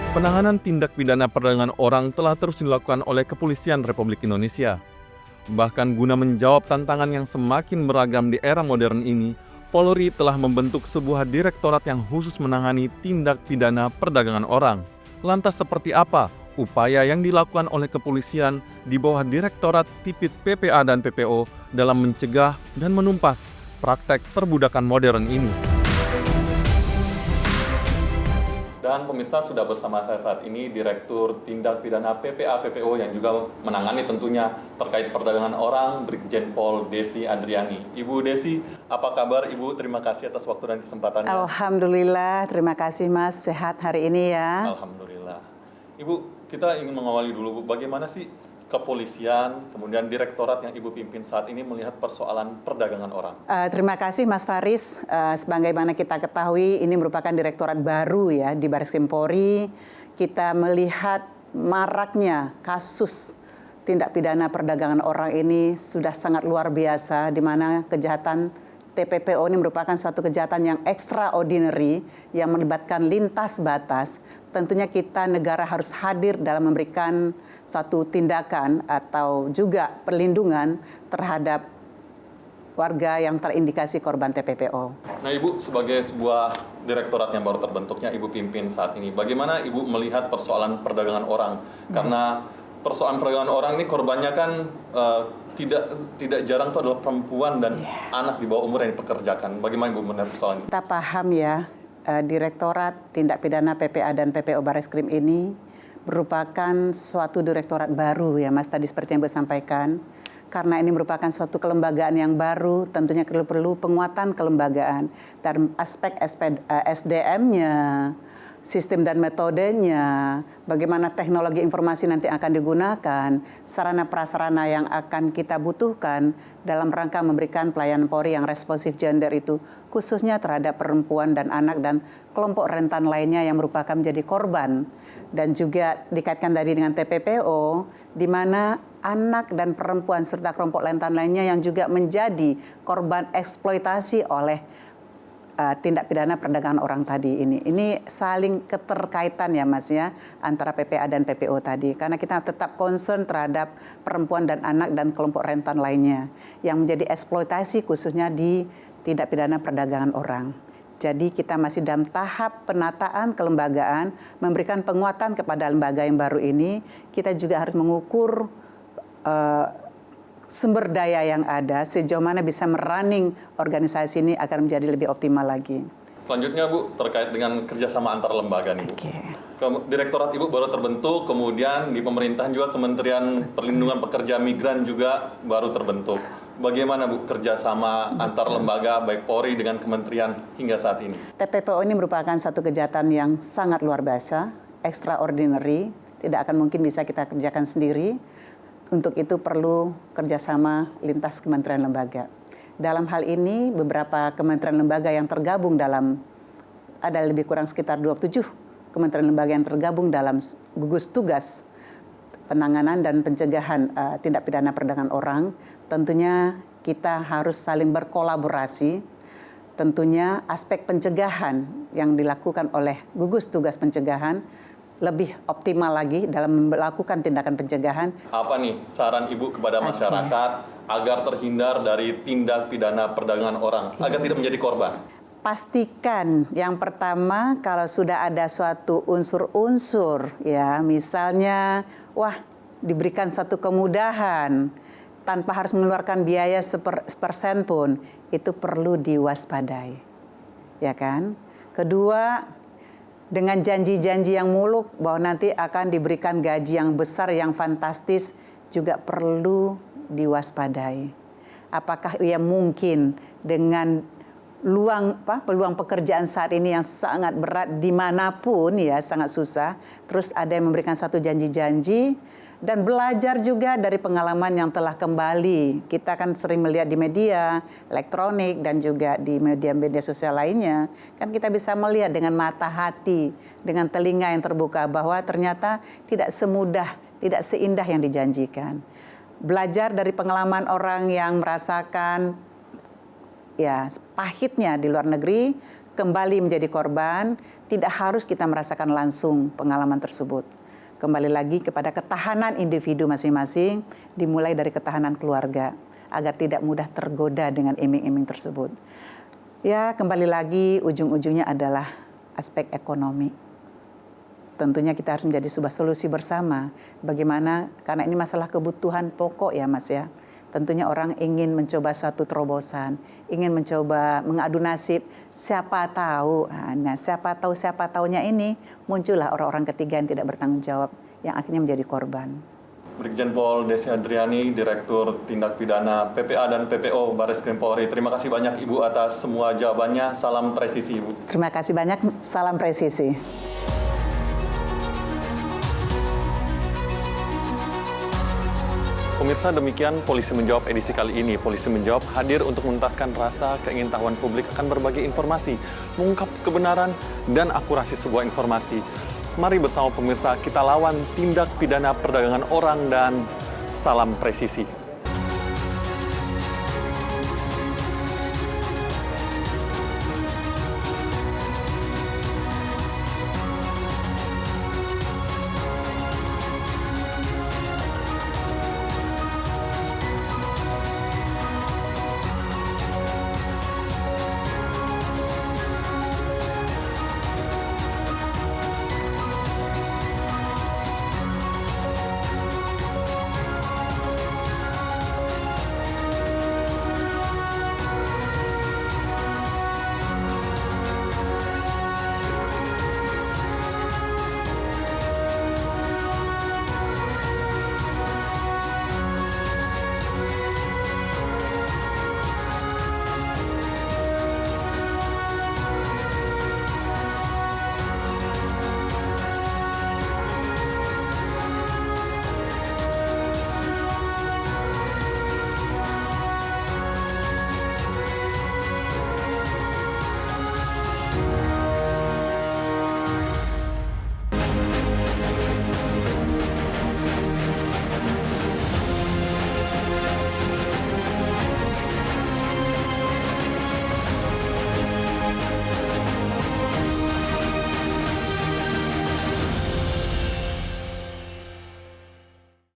Penanganan tindak pidana perdagangan orang telah terus dilakukan oleh Kepolisian Republik Indonesia. Bahkan guna menjawab tantangan yang semakin beragam di era modern ini, Polri telah membentuk sebuah direktorat yang khusus menangani tindak pidana perdagangan orang. Lantas seperti apa upaya yang dilakukan oleh kepolisian di bawah Direktorat Tipit PPA dan PPO dalam mencegah dan menumpas praktek perbudakan modern ini? Dan pemirsa, sudah bersama saya saat ini Direktur Tindak Pidana PPA PPO yang juga menangani tentunya terkait perdagangan orang, Brigjen Pol Desi Andriani. Ibu Desi, apa kabar Ibu? Terima kasih atas waktu dan kesempatannya. Alhamdulillah, terima kasih Mas. Sehat hari ini ya. Alhamdulillah. Ibu, kita ingin mengawali dulu, Bu, bagaimana sih kepolisian, kemudian direktorat yang Ibu pimpin saat ini melihat persoalan perdagangan orang? Terima kasih Mas Faris. Sebagaimana kita ketahui, ini merupakan direktorat baru ya di Barreskrim Polri. Kita melihat maraknya kasus tindak pidana perdagangan orang ini sudah sangat luar biasa, di mana kejahatan TPPO ini merupakan suatu kejahatan yang extraordinary yang melibatkan lintas batas. Tentunya kita negara harus hadir dalam memberikan suatu tindakan atau juga perlindungan terhadap warga yang terindikasi korban TPPO. Nah Ibu, sebagai sebuah direktorat yang baru terbentuknya Ibu pimpin saat ini, bagaimana Ibu melihat persoalan perdagangan orang? Karena persoalan perdagangan orang ini korbannya kan tidak jarang itu adalah perempuan dan anak di bawah umur yang dipekerjakan. Bagaimana Ibu melihat persoalan ini? Kita paham ya, Direktorat Tindak Pidana PPA dan PPO Barreskrim ini merupakan suatu direktorat baru ya Mas, tadi seperti yang Ibu sampaikan. Karena ini merupakan suatu kelembagaan yang baru, tentunya perlu penguatan kelembagaan dan aspek SDM-nya, sistem dan metodenya, bagaimana teknologi informasi nanti akan digunakan, sarana prasarana yang akan kita butuhkan dalam rangka memberikan pelayanan Polri yang responsif gender itu, khususnya terhadap perempuan dan anak dan kelompok rentan lainnya yang merupakan menjadi korban. Dan juga dikaitkan tadi dengan TPPO, di mana anak dan perempuan serta kelompok rentan lainnya yang juga menjadi korban eksploitasi oleh tindak pidana perdagangan orang tadi ini. Ini saling keterkaitan ya Mas ya, antara PPA dan PPO tadi. Karena kita tetap concern terhadap perempuan dan anak dan kelompok rentan lainnya yang menjadi eksploitasi khususnya di tindak pidana perdagangan orang. Jadi kita masih dalam tahap penataan kelembagaan, memberikan penguatan kepada lembaga yang baru ini. Kita juga harus mengukur sumber daya yang ada, sejauh mana bisa merunning organisasi ini agar menjadi lebih optimal lagi. Selanjutnya Bu, terkait dengan kerjasama antar lembaga nih Bu. Direktorat Ibu baru terbentuk, kemudian di pemerintahan juga Kementerian Perlindungan Pekerja Migran juga baru terbentuk. Bagaimana Bu kerjasama antar lembaga baik Polri dengan kementerian hingga saat ini? TPPO ini merupakan satu kejahatan yang sangat luar biasa, extraordinary, tidak akan mungkin bisa kita kerjakan sendiri. Untuk itu perlu kerjasama lintas kementerian lembaga. Dalam hal ini beberapa kementerian lembaga yang tergabung dalam, ada lebih kurang sekitar 27 kementerian lembaga yang tergabung dalam gugus tugas penanganan dan pencegahan tindak pidana perdagangan orang. Tentunya kita harus saling berkolaborasi. Tentunya aspek pencegahan yang dilakukan oleh gugus tugas pencegahan lebih optimal lagi dalam melakukan tindakan pencegahan. Apa nih saran Ibu kepada masyarakat agar terhindar dari tindak pidana perdagangan orang, agar tidak menjadi korban? Pastikan yang pertama, kalau sudah ada suatu unsur-unsur ya, misalnya diberikan suatu kemudahan tanpa harus mengeluarkan biaya sepersen pun, itu perlu diwaspadai. Ya kan? Kedua, dengan janji-janji yang muluk bahwa nanti akan diberikan gaji yang besar, yang fantastis, juga perlu diwaspadai. Apakah ia mungkin dengan peluang pekerjaan saat ini yang sangat berat dimanapun ya, sangat susah, terus ada yang memberikan satu janji-janji, dan belajar juga dari pengalaman yang telah kembali. Kita kan sering melihat di media elektronik dan juga di media-media sosial lainnya. Kan kita bisa melihat dengan mata hati, dengan telinga yang terbuka bahwa ternyata tidak semudah, tidak seindah yang dijanjikan. Belajar dari pengalaman orang yang merasakan ya pahitnya di luar negeri, kembali menjadi korban, tidak harus kita merasakan langsung pengalaman tersebut. Kembali lagi kepada ketahanan individu masing-masing, dimulai dari ketahanan keluarga, agar tidak mudah tergoda dengan iming-iming tersebut. Ya, kembali lagi ujung-ujungnya adalah aspek ekonomi. Tentunya kita harus menjadi sebuah solusi bersama. Bagaimana, karena ini masalah kebutuhan pokok ya Mas ya. Tentunya orang ingin mencoba suatu terobosan, ingin mencoba mengadu nasib, siapa tahu. Nah, siapa tahunya ini muncullah orang-orang ketiga yang tidak bertanggung jawab, yang akhirnya menjadi korban. Brigjen Pol Desi Adriani, Direktur Tindak Pidana PPA dan PPO Bareskrim Polri. Terima kasih banyak Ibu atas semua jawabannya. Salam presisi Ibu. Terima kasih banyak, salam presisi. Pemirsa, demikian Polisi Menjawab edisi kali ini. Polisi Menjawab hadir untuk menuntaskan rasa keingintahuan publik akan berbagai informasi, mengungkap kebenaran dan akurasi sebuah informasi. Mari bersama pemirsa kita lawan tindak pidana perdagangan orang dan salam presisi.